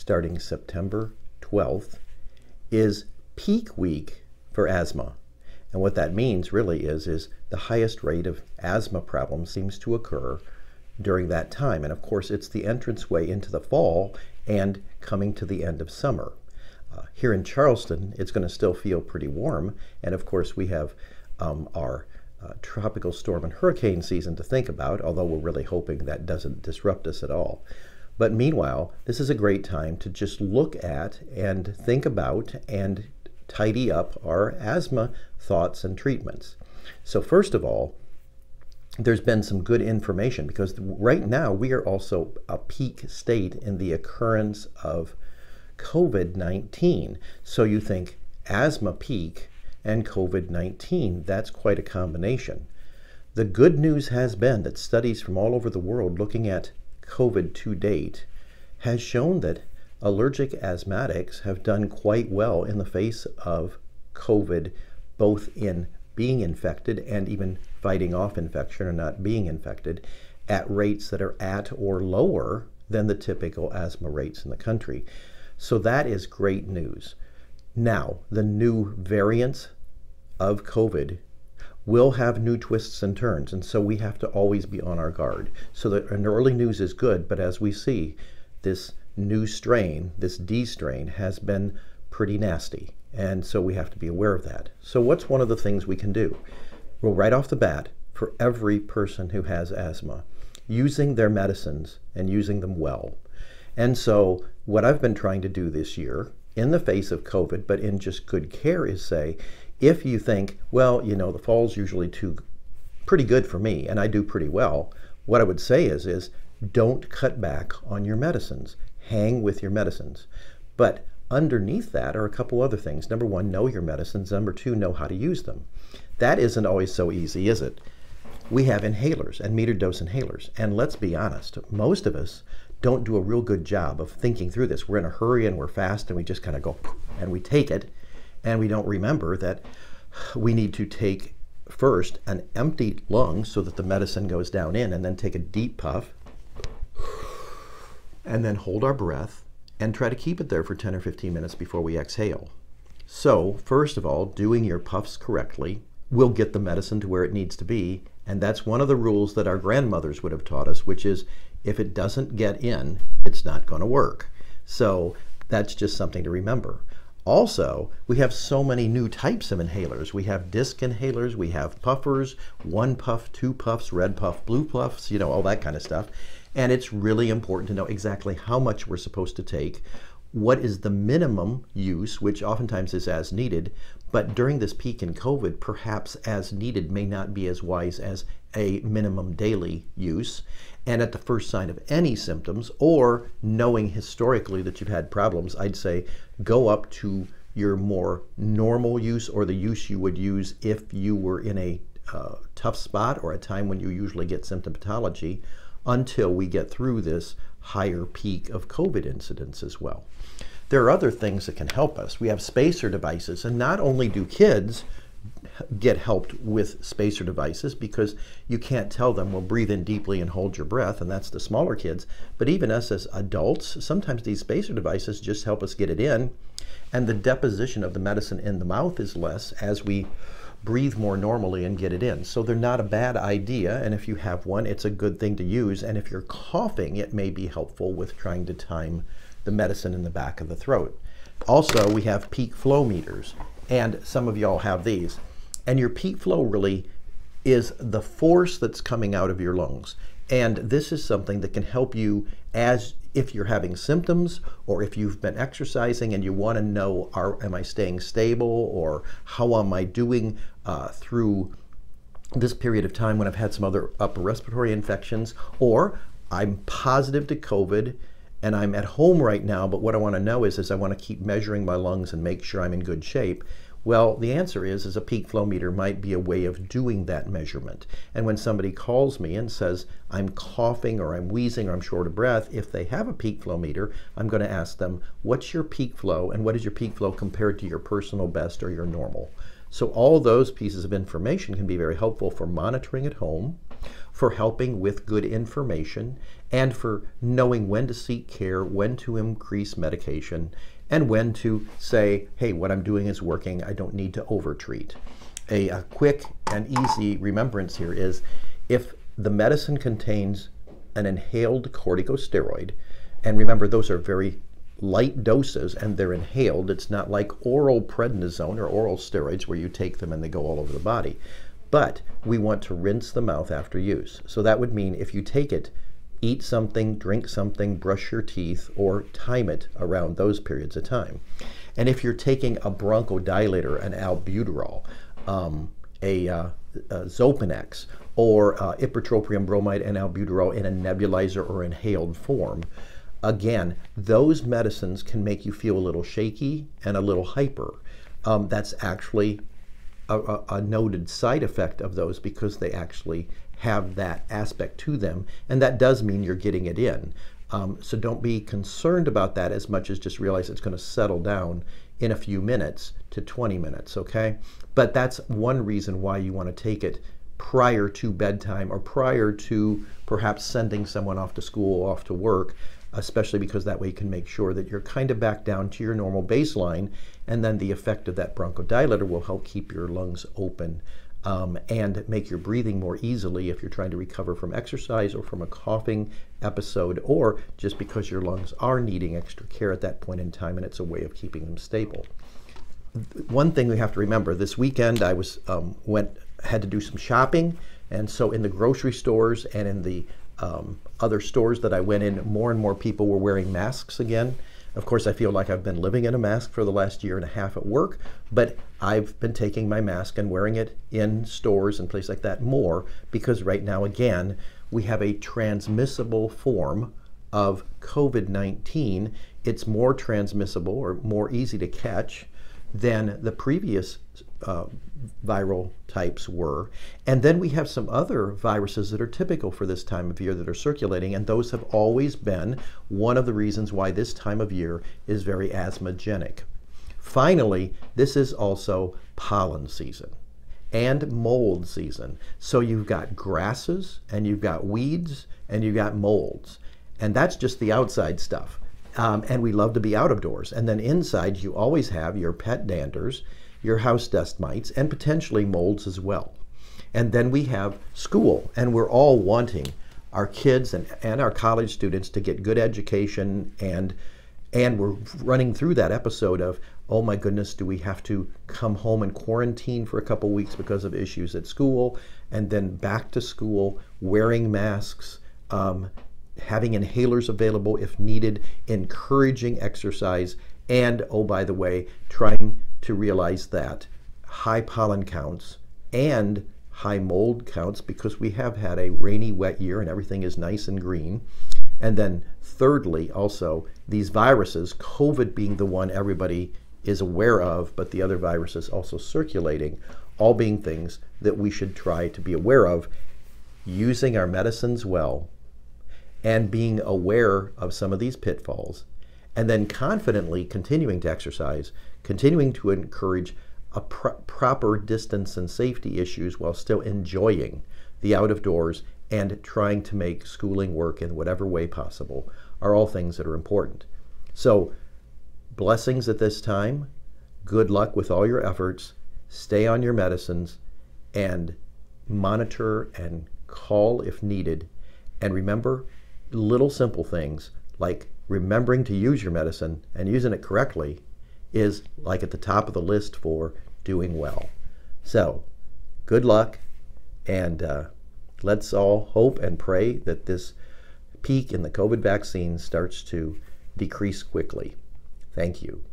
starting September 12th, is peak week for asthma. And what that means really is the highest rate of asthma problems seems to occur during that time. And of course, it's the entranceway into the fall and coming to the end of summer. Here in Charleston, it's going to still feel pretty warm. And of course, we have our tropical storm and hurricane season to think about, although we're really hoping that doesn't disrupt us at all. But meanwhile, this is a great time to just look at and think about and tidy up our asthma thoughts and treatments. So first of all, there's been some good information because right now we are also a peak state in the occurrence of COVID-19. So you think asthma peak and COVID-19, that's quite a combination. The good news has been that studies from all over the world looking at COVID to date has shown that allergic asthmatics have done quite well in the face of COVID, both in being infected and even fighting off infection or not being infected at rates that are at or lower than the typical asthma rates in the country. So that is great news. Now, the new variants of COVID will have new twists and turns, and so we have to always be on our guard. So the early news is good, but as we see, this new strain, this D strain, has been pretty nasty, and so we have to be aware of that. So what's one of the things we can do? Well, right off the bat, for every person who has asthma, using their medicines and using them well. And so what I've been trying to do this year, in the face of COVID, but in just good care, is say, if you think, well, you know, the fall's usually pretty good for me and I do pretty well, what I would say is don't cut back on your medicines. Hang with your medicines. But underneath that are a couple other things. Number one, know your medicines. Number two, know how to use them. That isn't always so easy, is it? We have inhalers and metered dose inhalers. And let's be honest, most of us don't do a real good job of thinking through this. We're in a hurry and we're fast and we just kind of go and we take it. And we don't remember that we need to take first an empty lung so that the medicine goes down in, and then take a deep puff and then hold our breath and try to keep it there for 10 or 15 minutes before we exhale. So first of all, doing your puffs correctly will get the medicine to where it needs to be. And that's one of the rules that our grandmothers would have taught us, which is if it doesn't get in, it's not going to work. So that's just something to remember. Also, we have so many new types of inhalers. We have disc inhalers, we have puffers, 1 puff, 2 puffs, red puff, blue puffs, you know, all that kind of stuff. And it's really important to know exactly how much we're supposed to take, what is the minimum use, which oftentimes is as needed, but during this peak in COVID, perhaps as needed may not be as wise as a minimum daily use. And at the first sign of any symptoms, or knowing historically that you've had problems, I'd say go up to your more normal use, or the use you would use if you were in a tough spot or a time when you usually get symptomatology, until we get through this higher peak of COVID incidence as well. There are other things that can help us. We have spacer devices, and not only do kids get helped with spacer devices because you can't tell them, well, breathe in deeply and hold your breath, and that's the smaller kids, but even us as adults, sometimes these spacer devices just help us get it in, and the deposition of the medicine in the mouth is less as we breathe more normally and get it in. So they're not a bad idea, and if you have one, it's a good thing to use, and if you're coughing, it may be helpful with trying to time the medicine in the back of the throat. Also, we have peak flow meters, and some of y'all have these. And your peak flow really is the force that's coming out of your lungs. And this is something that can help you as if you're having symptoms, or if you've been exercising and you want to know, am I staying stable, or how am I doing through this period of time when I've had some other upper respiratory infections, or I'm positive to COVID and I'm at home right now, but what I want to know is I want to keep measuring my lungs and make sure I'm in good shape. Well, the answer is a peak flow meter might be a way of doing that measurement. And when somebody calls me and says, I'm coughing or I'm wheezing or I'm short of breath, if they have a peak flow meter, I'm going to ask them, what's your peak flow and what is your peak flow compared to your personal best or your normal? So all those pieces of information can be very helpful for monitoring at home for helping with good information, and for knowing when to seek care, when to increase medication, and when to say, hey, what I'm doing is working, I don't need to overtreat. A quick and easy remembrance here is if the medicine contains an inhaled corticosteroid, and remember those are very light doses and they're inhaled, it's not like oral prednisone or oral steroids where you take them and they go all over the body. But we want to rinse the mouth after use. So that would mean if you take it, eat something, drink something, brush your teeth, or time it around those periods of time. And if you're taking a bronchodilator, an albuterol, a Xopenex, or ipratropium bromide and albuterol in a nebulizer or inhaled form, again, those medicines can make you feel a little shaky and a little hyper. That's actually a noted side effect of those because they actually have that aspect to them, and that does mean you're getting it in. So don't be concerned about that as much as just realize it's going to settle down in a few minutes to 20 minutes, okay? But that's one reason why you want to take it prior to bedtime or prior to perhaps sending someone off to school, off to work, especially because that way you can make sure that you're kind of back down to your normal baseline, and then the effect of that bronchodilator will help keep your lungs open and make your breathing more easily if you're trying to recover from exercise or from a coughing episode, or just because your lungs are needing extra care at that point in time, and it's a way of keeping them stable. One thing we have to remember, this weekend I was had to do some shopping, and so in the grocery stores and in the other stores that I went in, more and more people were wearing masks again. Of course, I feel like I've been living in a mask for the last year and a half at work, but I've been taking my mask and wearing it in stores and places like that more because right now, again, we have a transmissible form of COVID-19. It's more transmissible or more easy to catch than the previous viral types were. And then we have some other viruses that are typical for this time of year that are circulating, and those have always been one of the reasons why this time of year is very asthmagenic. Finally, this is also pollen season and mold season. So you've got grasses and you've got weeds and you've got molds, and that's just the outside stuff. And we love to be out of doors. And then inside, you always have your pet danders, your house dust mites, and potentially molds as well. And then we have school, and we're all wanting our kids and our college students to get good education, and we're running through that episode of, oh my goodness, do we have to come home and quarantine for a couple weeks because of issues at school, and then back to school, wearing masks, having inhalers available if needed, encouraging exercise, and, oh, by the way, trying to realize that high pollen counts and high mold counts, because we have had a rainy, wet year and everything is nice and green. And then thirdly, also, these viruses, COVID being the one everybody is aware of, but the other viruses also circulating, all being things that we should try to be aware of, using our medicines well, and being aware of some of these pitfalls, and then confidently continuing to exercise, continuing to encourage a proper distance and safety issues while still enjoying the out of doors and trying to make schooling work in whatever way possible, are all things that are important. So, blessings at this time, good luck with all your efforts, stay on your medicines, and monitor and call if needed, and remember, little simple things like remembering to use your medicine and using it correctly is like at the top of the list for doing well. So good luck, and let's all hope and pray that this peak in the COVID vaccine starts to decrease quickly. Thank you.